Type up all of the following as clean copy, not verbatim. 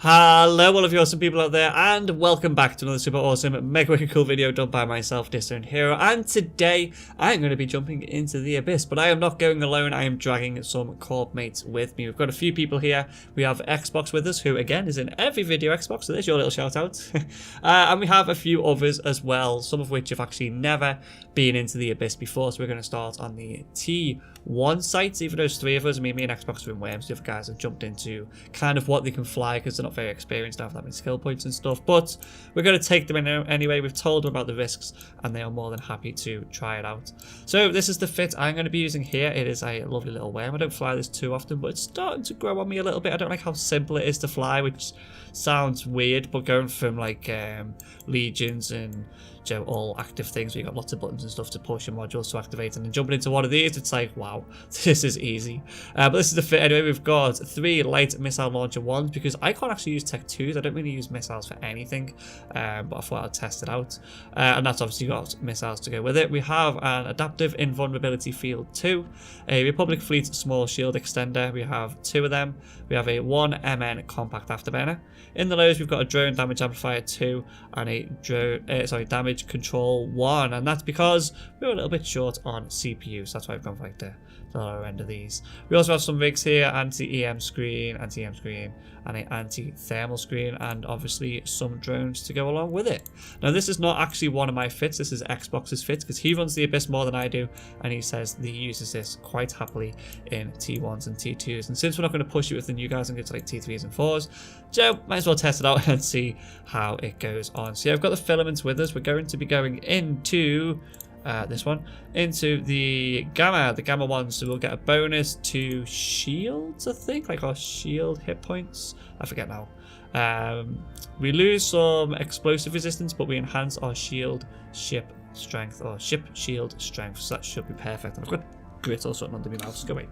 Hello all of you awesome people out there, and welcome back to another super awesome mega wicked cool video done by myself, Disowned Hero. And today I'm going to be jumping into the abyss, but I am not going alone. I am dragging some corp mates with me. We've got a few people here. We have Xbox with us, who again is in every video. Xbox, so there's your little shout out. And we have a few others as well, some of which have actually never been into the abyss before. So we're going to start on the T1 sites. Even those three of us, me and Xbox are in Worms. The other guys have jumped into kind of what they can fly because they're not very experienced, don't have that many skill points and stuff, but we're going to take them in anyway. We've told them about the risks and they are more than happy to try it out. So this is the fit I'm going to be using here. It is a lovely little worm. I don't fly this too often, but it's starting to grow on me a little bit. I don't like how simple it is to fly, which sounds weird, but going from like legions and all active things where you got lots of buttons and stuff to push and modules to activate, and then jumping into one of these, it's like, wow, this is easy. But this is the fit anyway. We've got 3 light missile launcher ones because I can't actually use tech 2s. I don't really use missiles for anything, but I thought I'd test it out. And that's obviously got missiles to go with it. We have an adaptive invulnerability field 2, a Republic Fleet small shield extender. We have 2 of them. We have a 1 MN compact afterburner. In the lows, we've got a drone damage amplifier 2 and a drone, damage control 1, and that's because we were a little bit short on CPU, so that's why I've gone for like the lower end of these. We also have some rigs here: anti-EM screen, anti-EM screen, and an anti-thermal screen, and obviously some drones to go along with it. Now this is not actually one of my fits, this is Xbox's fit, because he runs the Abyss more than I do, and he says that he uses this quite happily in T1s and T2s. And since we're not going to push it with the new guys and get to like T3s and 4s, so might as well test it out and see how it goes on. So yeah, I've got the filaments with us. We're going to be going into this one, into the gamma ones, so we'll get a bonus to shields, I think, like our shield hit points, I forget now. We lose some explosive resistance, but we enhance our shield ship strength, or ship shield strength, so that should be perfect. And I've got grit or something under my mouse. Go away.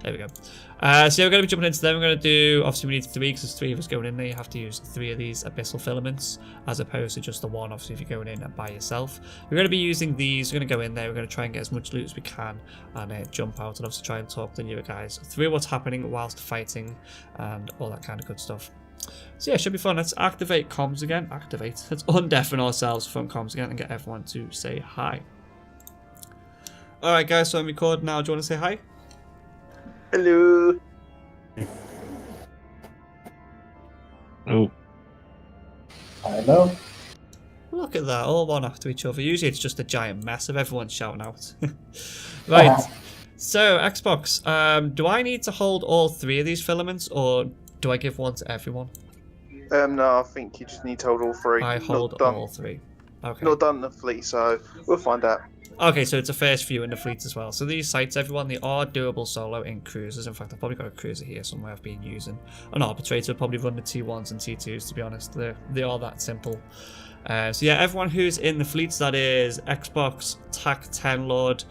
There we go. So yeah, we're going to be jumping into them. We're going to do, obviously we need 3 because there's 3 of us going in there. You have to use 3 of these abyssal filaments as opposed to just the 1, obviously, if you're going in by yourself. We're going to be using these. We're going to go in there. We're going to try and get as much loot as we can and jump out and obviously try and talk the newer guys through what's happening whilst fighting and all that kind of good stuff. So yeah, it should be fun. Let's activate comms again. Let's undeafen ourselves from comms again and get everyone to say hi. Alright guys, so I'm recording now. Do you want to say hi? Hello. Oh. Hello. Look at that, all one after each other. Usually it's just a giant mess of everyone shouting out. Right, so Xbox, do I need to hold all 3 of these filaments, or do I give one to everyone? No, I think you just need to hold all 3. I hold all 3. Okay. Not done the fleet, so we'll find out. Okay, so it's a first few in the fleet as well. So these sites, everyone, they are doable solo in cruisers. In fact, I've probably got a cruiser here somewhere I've been using. An arbitrator would probably run the T1s and T2s, to be honest. They are that simple. So yeah, everyone who's in the fleets, that is Xbox, TAC 10 Lord,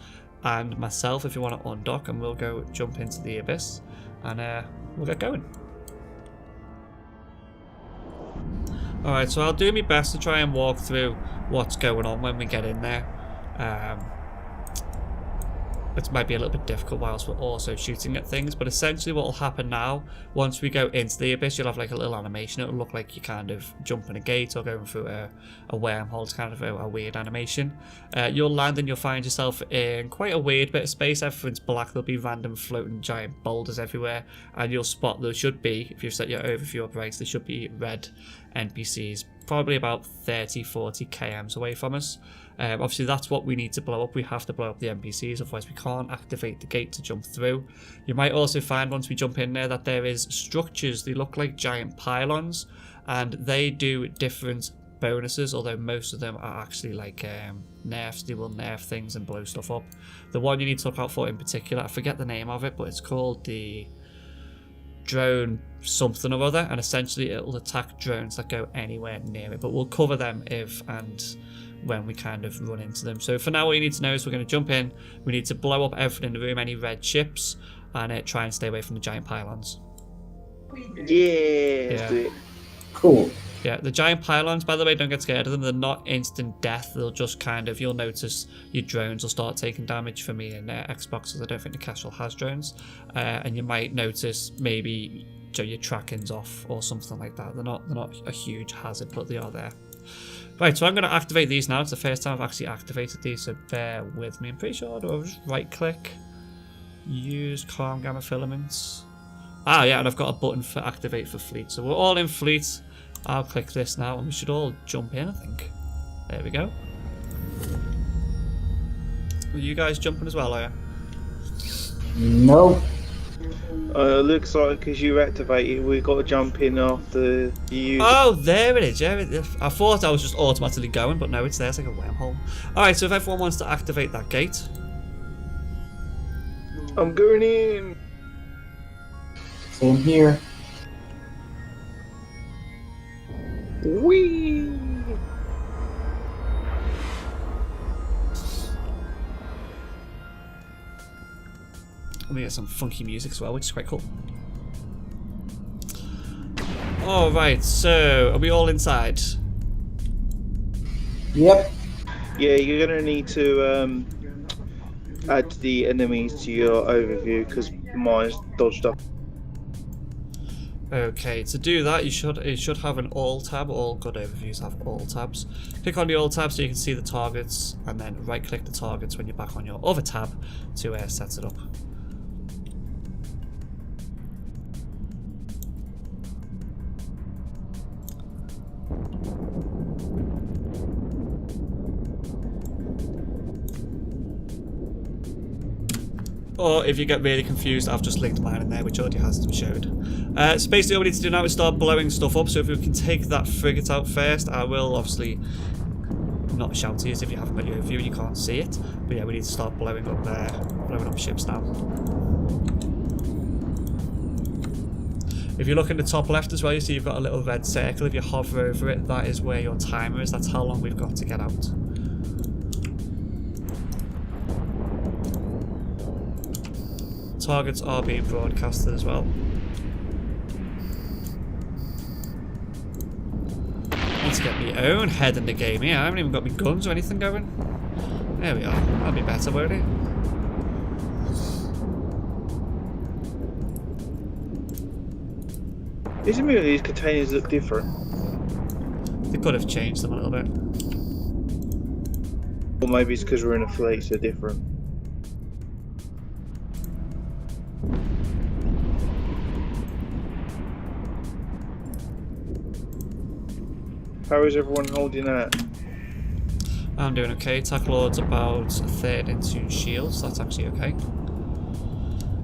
and myself, if you want to undock, and we'll go jump into the abyss, and we'll get going. Alright, so I'll do my best to try and walk through what's going on when we get in there. It might be a little bit difficult whilst we're also shooting at things, but essentially what will happen now, once we go into the abyss, you'll have like a little animation. It'll look like you're kind of jumping a gate or going through a wormhole. It's kind of a weird animation. You'll land and you'll find yourself in quite a weird bit of space. Everything's black. There'll be random floating giant boulders everywhere, and you'll spot there should be, if you've set your overview up right, there should be red NPCs probably about 30-40 kms away from us. Obviously that's what we need to blow up. We have to blow up the NPCs, otherwise we can't activate the gate to jump through. You might also find once we jump in there that there is structures. They look like giant pylons and they do different bonuses, although most of them are actually like nerfs. They will nerf things and blow stuff up. The one you need to look out for in particular, I forget the name of it, but it's called the drone something or other, and essentially it'll attack drones that go anywhere near it, but we'll cover them if and when we kind of run into them. So for now, all you need to know is we're going to jump in. We need to blow up everything in the room, any red ships, and try and stay away from the giant pylons. Yeah. Cool. Yeah, the giant pylons, by the way, don't get scared of them. They're not instant death. They'll just kind of, you'll notice your drones will start taking damage for me in Xbox, because I don't think the Kestrel has drones. And you might notice maybe your tracking's off or something like that. They're not a huge hazard, but they are there. Right, so I'm going to activate these now. It's the first time I've actually activated these, so bear with me. I'm pretty sure I'll just right click, use calm gamma filaments. Ah yeah, and I've got a button for activate for fleet. So we're all in fleet. I'll click this now and we should all jump in, I think. There we go. Are you guys jumping as well, are you? No. Looks like because you activated, we've got to jump in after you use Oh, there it is. Yeah, I thought I was just automatically going, but no, it's there. It's like a wormhole. Alright, so if everyone wants to activate that gate. I'm going in. Same here. Whee! Let me get some funky music as well, which is quite cool. Alright, so are we all inside? Yep. Yeah, you're going to need to add the enemies to your overview because mine's dodged up. Okay, to do that, you should have an all tab. All good overviews have all tabs. Click on the all tab so you can see the targets, and then right click the targets when you're back on your other tab to set it up. Or if you get really confused, I've just linked mine in there, which already has to be showed. So basically all we need to do now is start blowing stuff up. So if we can take that frigate out first, I will obviously not shout to you if you haven't got your view, you can't see it. But yeah, we need to start blowing up ships now. If you look in the top left as well, you see you've got a little red circle. If you hover over it, that is where your timer is. That's how long we've got to get out. Targets are being broadcasted as well. I need to get my own head in the game here. I haven't even got my guns or anything going. There we are. That'll be better, won't it? Isn't it these containers look different? They could have changed them a little bit. Or maybe it's because we're in a fleet, so different. How is everyone holding out? I'm doing okay. Tackle Lord's about a third into shields. That's actually okay.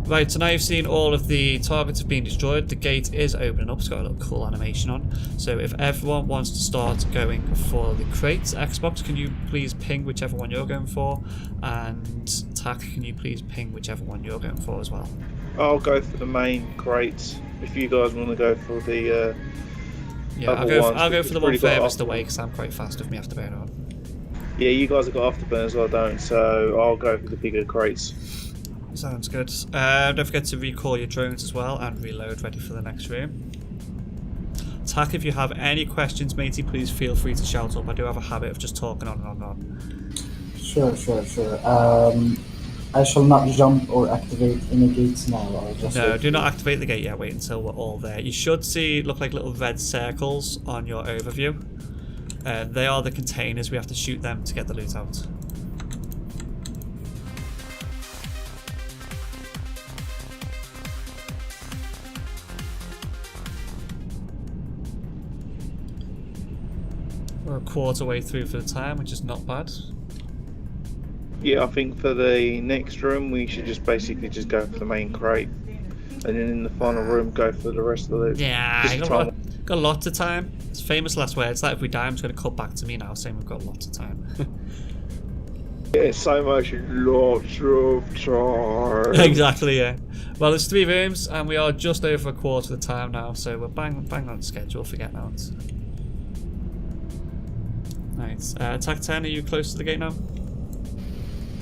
Right, so now you've seen all of the targets have been destroyed. The gate is opening up. It's got a little cool animation on. So if everyone wants to start going for the crates, Xbox, can you please ping whichever one you're going for? And Tack, can you please ping whichever one you're going for as well? I'll go for the main crates. If you guys want to go for the yeah, I'll go for the one furthest away because I'm quite fast with me Afterburner on. Yeah, you guys have got Afterburner as well, don't, so I'll go for the bigger crates. Sounds good. Don't forget to recall your drones as well and reload ready for the next room. Tack, if you have any questions, matey, please feel free to shout up. I do have a habit of just talking on and on and on. Sure. I shall not jump or activate any gates now. I'll just No, do not activate the gate yet. Wait until we're all there. You should look like little red circles on your overview. They are the containers. We have to shoot them to get the loot out. We're a quarter way through for the time, which is not bad. Yeah, I think for the next room we should just basically just go for the main crate, and then in the final room go for the rest of the loot. Yeah, got a lot of time. It's famous last words. Like if we die, I'm just going to cut back to me now, saying we've got lots of time. Yeah, so much, lots of time. Exactly, yeah. Well, there's 3 rooms, and we are just over a quarter of the time now, so we're bang on schedule for getting out. Nice. Attack 10, are you close to the gate now?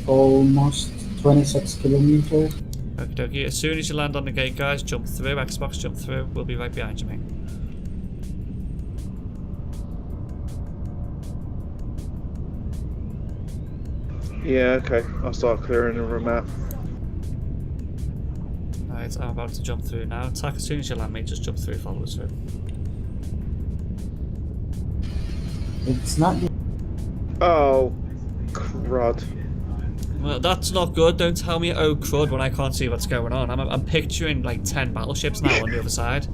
almost 26 kilometers. Okie dokie. As soon as you land on the gate, guys, jump through. Xbox, jump through. We'll be right behind you, mate. Yeah, okay. I'll start clearing the room out. Right, I'm about to jump through now. Attack as soon as you land, mate. Just jump through, follow us through. It's not. Oh, crud. Well, that's not good. Don't tell me oh crud when I can't see what's going on. I'm picturing like 10 battleships now on the other side.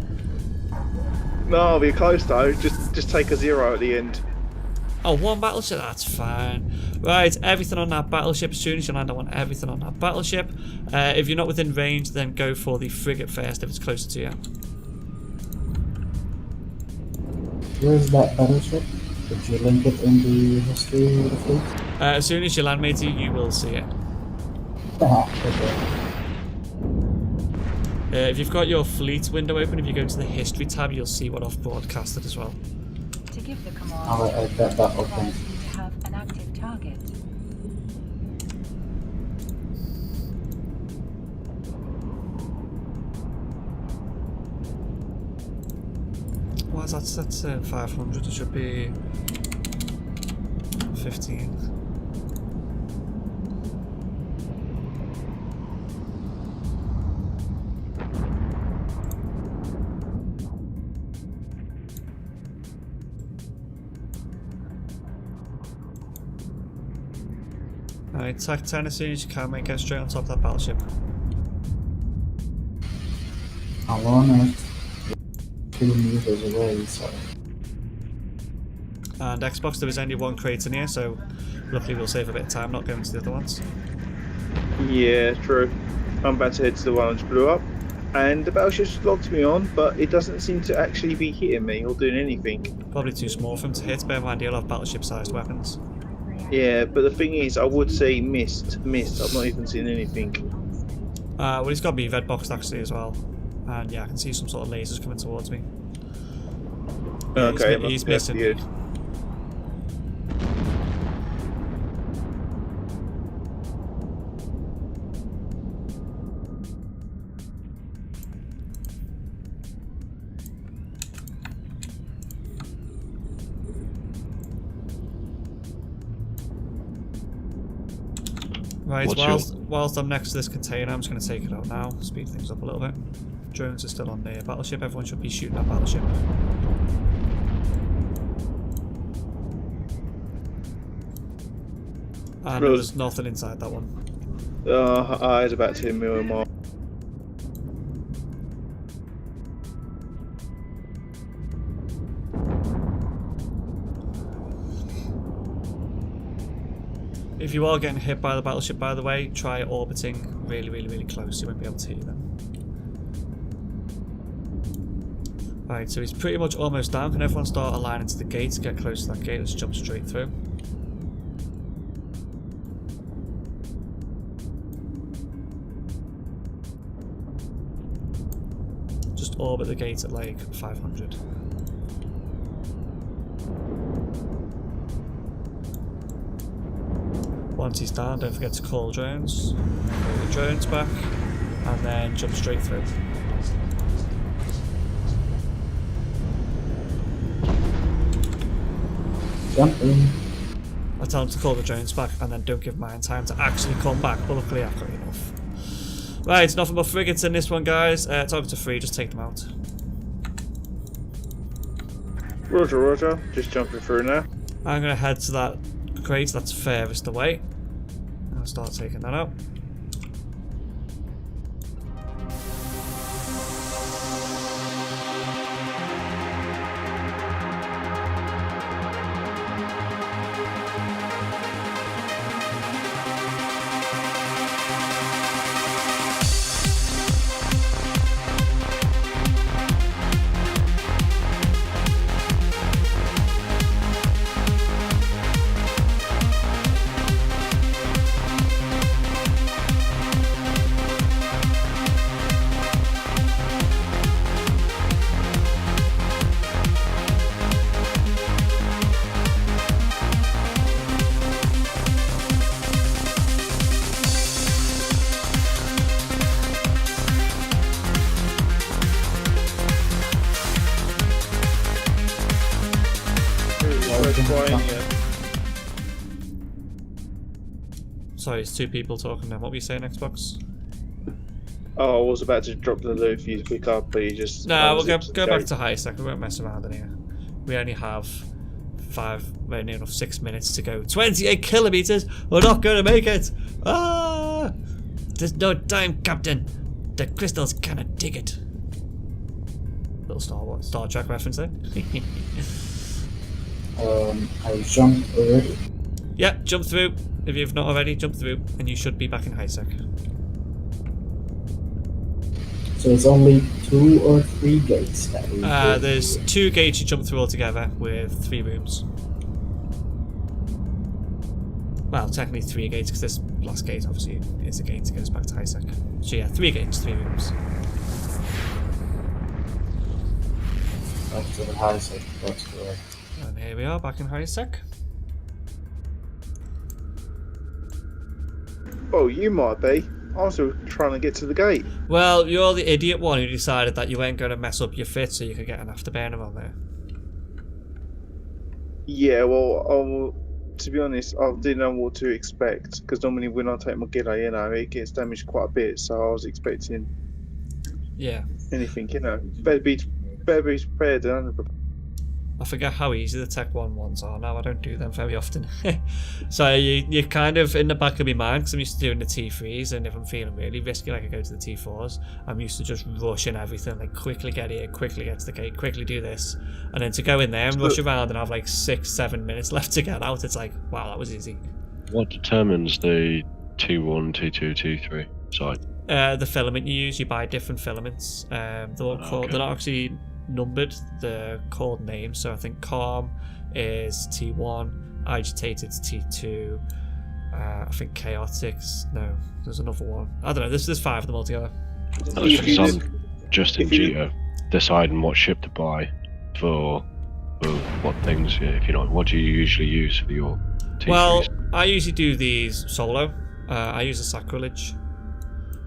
No, we're close though. Just take a 0 at the end. Oh, one battleship? That's fine. Right, everything on that battleship. As soon as you land, I want everything on that battleship. If you're not within range, then go for the frigate first if it's closer to you. Where's that battleship? Did you link it in the history of the fleet? As soon as you land, matey, you will see it. Okay. If you've got your fleet window open, if you go to the history tab, you'll see what I've broadcasted as well. To give the command, I've got that open. you to have an active target. What is that? That's 500. It should be 15. Alright, attack 10 as soon as you can, mate. Get straight on top of that battleship. I'm on it. 2 meters away, so. And Xbox, there is only one crate in here, so luckily we'll save a bit of time not going to the other ones. Yeah, true. I'm about to head to the one I just blew up, and the battleship's locked me on, but it doesn't seem to actually be hitting me or doing anything. Probably too small for him to hit, bear in mind he'll have battleship-sized weapons. Yeah, but the thing is, I would say missed. I've not even seen anything. Well, he's got me red boxed actually as well. And yeah, I can see some sort of lasers coming towards me. Yeah, Okay, he's missing. Good. Right, whilst I'm next to this container, I'm just going to take it out now, speed things up a little bit. Drones are still on the battleship, everyone should be shooting at battleship. And there's nothing inside that one. I was about 10 million more. If you are getting hit by the battleship, by the way, try orbiting really close, you won't be able to hit them. Right, so he's pretty much almost down. Can everyone start aligning to the gate to get close to that gate? Let's jump straight through. Just orbit the gate at like 500. Once he's down, don't forget to call drones. Call the drones back, and then jump straight through. Jump in. I tell him to call the drones back, and then don't give mine time to actually come back, but luckily I've got enough. Right, nothing but frigates in this one, guys. Targets are free, just take them out. Roger. Just jumping through now. I'm going to head to that crate that's furthest away. I'll start taking that out. Sorry, it's two people talking now. What were you saying, Xbox? Oh, I was about to drop the loot for you to pick up, but you just... No, we'll unzipped the go back gate. to high sec. We won't mess around in here. We only have 6 minutes to go. 28 kilometers. We're not going to make it. Ah! There's no time, Captain. The crystals cannot dig it. Little Star Trek reference there. I jumped already. Yeah, jump through. If you've not already, jump through, and you should be back in high sec. So it's only 2 or 3 gates that we There's 2 gates you jump through altogether with 3 rooms. Well, technically 3 gates because this last gate obviously is a gate to get us back to high sec. So yeah, 3 gates, 3 rooms. up to the high sec. That's correct. And here we are back in high sec. Oh, you might be. I was still trying to get to the gate. Well, you're the idiot one who decided that you weren't going to mess up your fit so you could get an afterburner on there. Yeah, well, to be honest, I didn't know what to expect because normally when I take my Gilly, it gets damaged quite a bit. So I was expecting anything, better be prepared than unprepared. I forget how easy the Tech 1 ones are now. I don't do them very often. So you're kind of in the back of my mind because I'm used to doing the T3s, and if I'm feeling really risky, like I go to the T4s, I'm used to just rushing everything, like quickly get here, quickly get to the gate, quickly do this. And then to go in there and rush around and have like 6-7 minutes left to get out, it's like, wow, that was easy. What determines the T1, T2, T3 side? The filament you use, you buy different filaments. They're not actually numbered, they're called names. So I think Calm is T1, Agitated's T2, I think Chaotic's, no, there's another one. I don't know, there's 5 of them altogether. Just in Geo, deciding what ship to buy for what things, if you know, what do you usually use for your T3s? Well, I usually do these solo. I use a Sacrilege,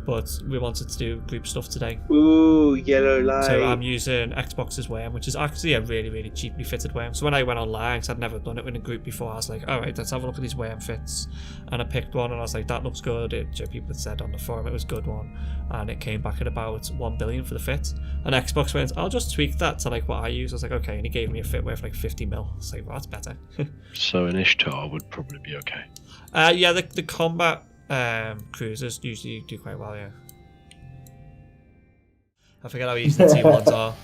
but we wanted to do group stuff today. Ooh, yellow light. So I'm using Xbox's worm, which is actually a really, really cheaply fitted worm. So when I went online, because I'd never done it in a group before, I was like, alright, let's have a look at these worm fits. And I picked one and I was like, that looks good. People had said on the forum it was a good one. And it came back at about 1 billion for the fit. And Xbox went, I'll just tweak that to like what I use. I was like, okay. And he gave me a fit worth like 50 mil. I was like, well, that's better. So an Ishtar would probably be okay. Yeah, the combat cruisers usually do quite well, yeah. I forget how easy the T1s are.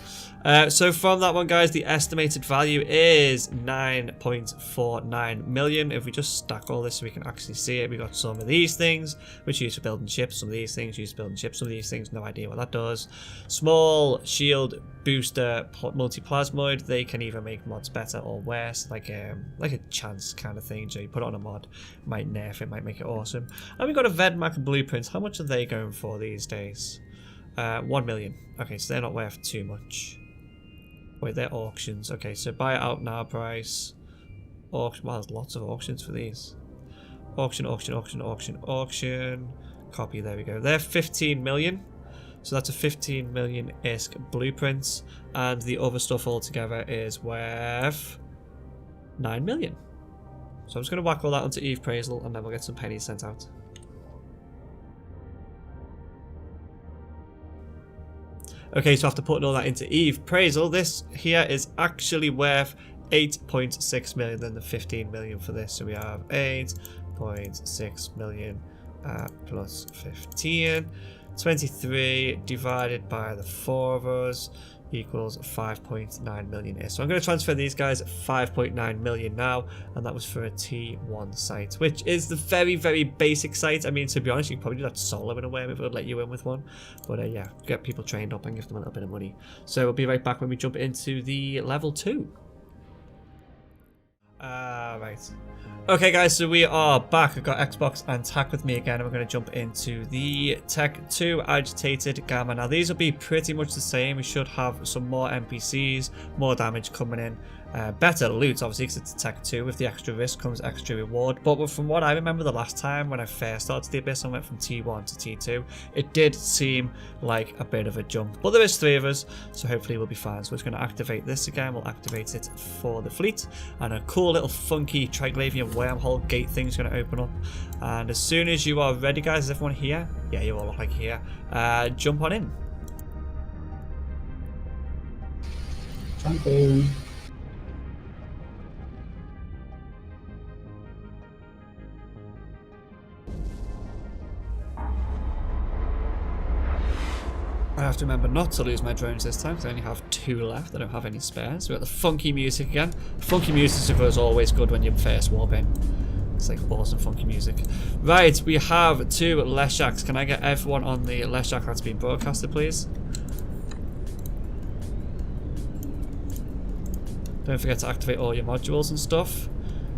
So from that one, guys, the estimated value is 9.49 million. If we just stack all this so we can actually see it, we got some of these things, which are used for building ships, some of these things used for building ships, some of these things, no idea what that does. Small shield booster multi-plasmoid, they can either make mods better or worse, like a chance kind of thing. So you put it on a mod, might nerf it, might make it awesome. And we got a Vedmak blueprints. How much are they going for these days? 1 million. Okay, so they're not worth too much. Wait, they're auctions. Okay, so buy it out now price. Auction. Wow, there's lots of auctions for these. Auction. Copy, there we go. They're 15 million. So that's a 15 million-esque blueprints. And the other stuff altogether is worth 9 million. So I'm just going to whack all that onto Eve Appraisal and then we'll get some pennies sent out. Okay, so after putting all that into Eve Appraisal, this here is actually worth 8.6 million than the 15 million for this. So we have 8.6 million plus 15. 23 divided by the 4 of us equals 5.9 million. So I'm going to transfer these guys at 5.9 million now, and that was for a T1 site, which is the very, very basic site. I mean, to be honest, you can probably do that solo in a way if it would let you in with one. But yeah, get people trained up and give them a little bit of money. So we'll be right back when we jump into the level 2. Right. Okay, guys, so we are back. I've got Xbox and Tac with me again, and we're going to jump into the Tech 2 Agitated Gamma. Now, these will be pretty much the same. We should have some more NPCs, more damage coming in, better loot, obviously, because it's a Tech 2. With the extra risk comes extra reward. But from what I remember the last time when I first started the Abyss and went from T1 to T2, it did seem like a bit of a jump. But there is 3 of us, so hopefully we'll be fine. So we're just going to activate this again. We'll activate it for the fleet. And a cool little funky Triglavian wormhole gate thing's going to open up. And as soon as you are ready, guys, is everyone here? Yeah, you all look like here. Jump on in. Jumping. I have to remember not to lose my drones this time because I only have 2 left. I don't have any spares. We've got the funky music again. Funky music is always good when you first warp in. It's like awesome funky music. Right, we have 2 Leshaks. Can I get everyone on the Leshak that's been broadcasted, please? Don't forget to activate all your modules and stuff.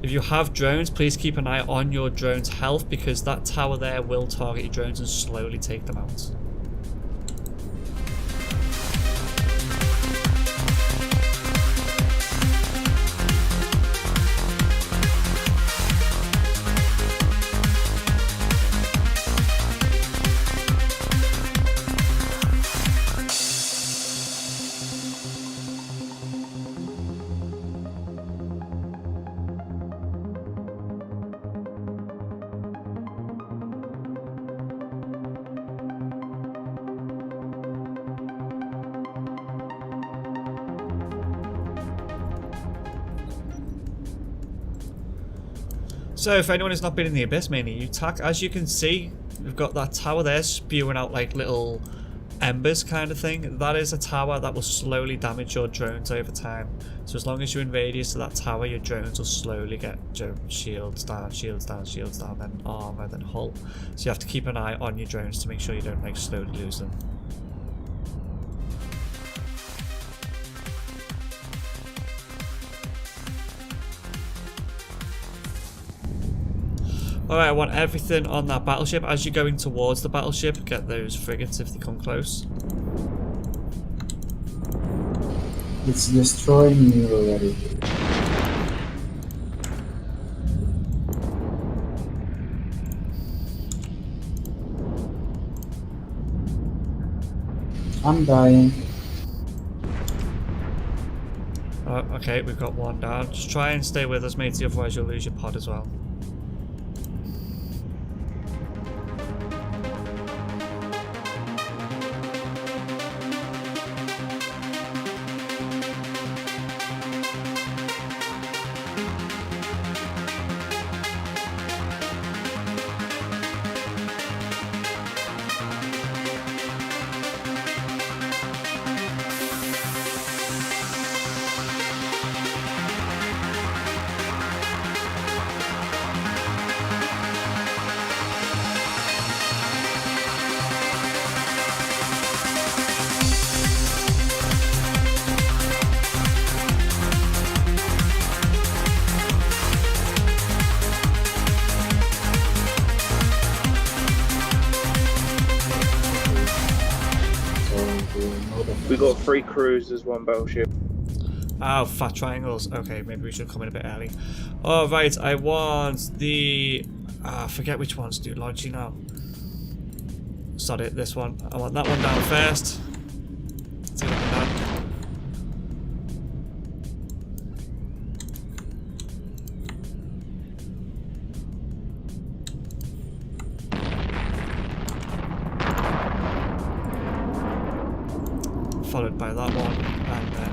If you have drones, please keep an eye on your drone's health because that tower there will target your drones and slowly take them out. So if anyone has not been in the Abyss, mainly you attack. As you can see, we've got that tower there spewing out like little embers kind of thing. That is a tower that will slowly damage your drones over time. So as long as you're in radius of that tower, your drones will slowly get shields down, shields down, shields down, then armor, then hull. So you have to keep an eye on your drones to make sure you don't like slowly lose them. Alright, I want everything on that battleship. As you're going towards the battleship, get those frigates if they come close. It's destroying me already. I'm dying. Okay, we've got 1 down. Just try and stay with us, matey, otherwise you'll lose your pod as well. We got 3 cruisers, 1 battleship. Oh, fat triangles. Okay, maybe we should come in a bit early. Oh, right, I want the... I forget which ones do launching now. Sorry, this one. I want that one down first. Let's get that down. Followed by that one, and then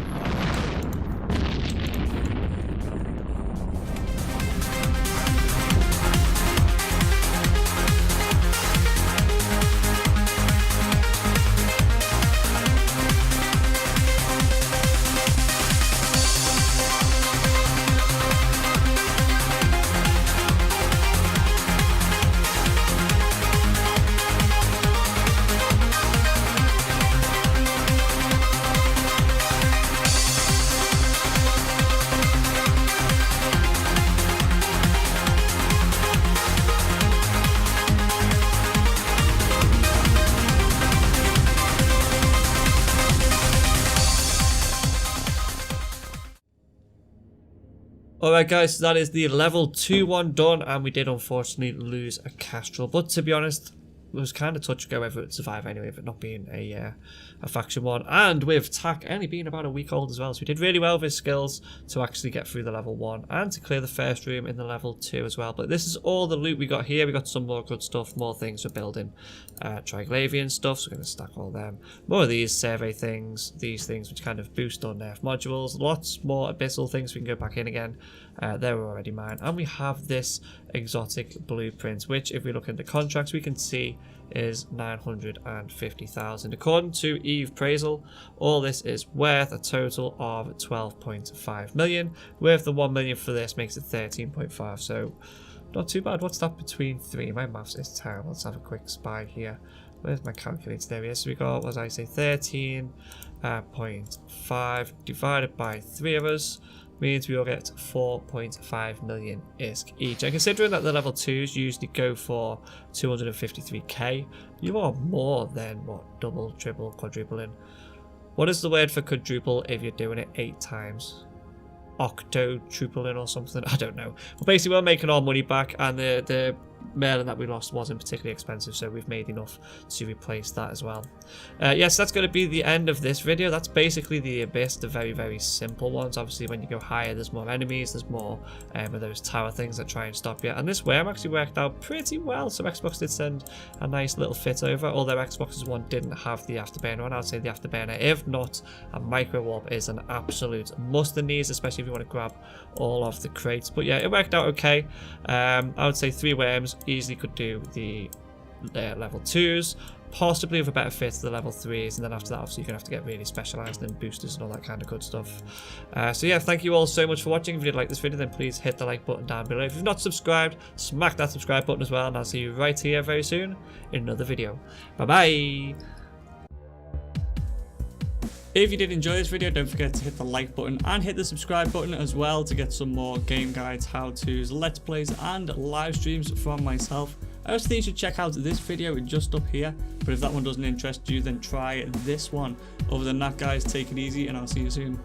alright guys, so that is the level 2 one done, and we did unfortunately lose a Castrol, but to be honest, was kind of touch and go whether it would survive anyway, if it not being a faction one. And with TAC only being about a week old as well, so we did really well with his skills to actually get through the level 1 and to clear the first room in the level 2 as well. But this is all the loot we got here. We got some more good stuff, more things for building Triglavian stuff, so we're going to stack all them. More of these survey things, these things which kind of boost or nerf modules, lots more abyssal things we can go back in again. They were already mine. And we have this exotic blueprint, which if we look in the contracts we can see is 950,000. According to Eve Praisal, all this is worth a total of 12.5 million. With the 1 million for this makes it 13.5, so not too bad. What's that between 3? My maths is terrible. Let's have a quick spy here. Where's my calculator? There he is. So we got, what did I say, 13.5 divided by 3 of us means we will get 4.5 million ISK each. And considering that the level 2s usually go for 253k, you are more than, what, double, triple, quadrupling. What is the word for quadruple if you're doing it 8 times? Octo-trupling or something? I don't know. But basically we're making our money back, and the Merlin that we lost wasn't particularly expensive, so we've made enough to replace that as well. Yes, that's going to be the end of this video. That's basically the Abyss, the very, very simple ones. Obviously, when you go higher, there's more enemies, there's more of those tower things that try and stop you. And this worm actually worked out pretty well, so Xbox did send a nice little fit over, although Xbox's one didn't have the Afterburner on. I'd say the Afterburner, if not, a micro warp is an absolute must in these, especially if you want to grab all of the crates. But yeah, it worked out okay. I would say 3 worms easily could do the level 2s, possibly with a better fit to the level 3s, and then after that obviously you're going to have to get really specialised in boosters and all that kind of good stuff. So yeah, thank you all so much for watching. If you did like this video, then please hit the like button down below. If you've not subscribed, smack that subscribe button as well, and I'll see you right here very soon in another video. Bye bye. If you did enjoy this video, don't forget to hit the like button and hit the subscribe button as well to get some more game guides, how-tos, let's plays and live streams from myself. I also think you should check out this video just up here, but if that one doesn't interest you, then try this one. Other than that, guys, take it easy and I'll see you soon.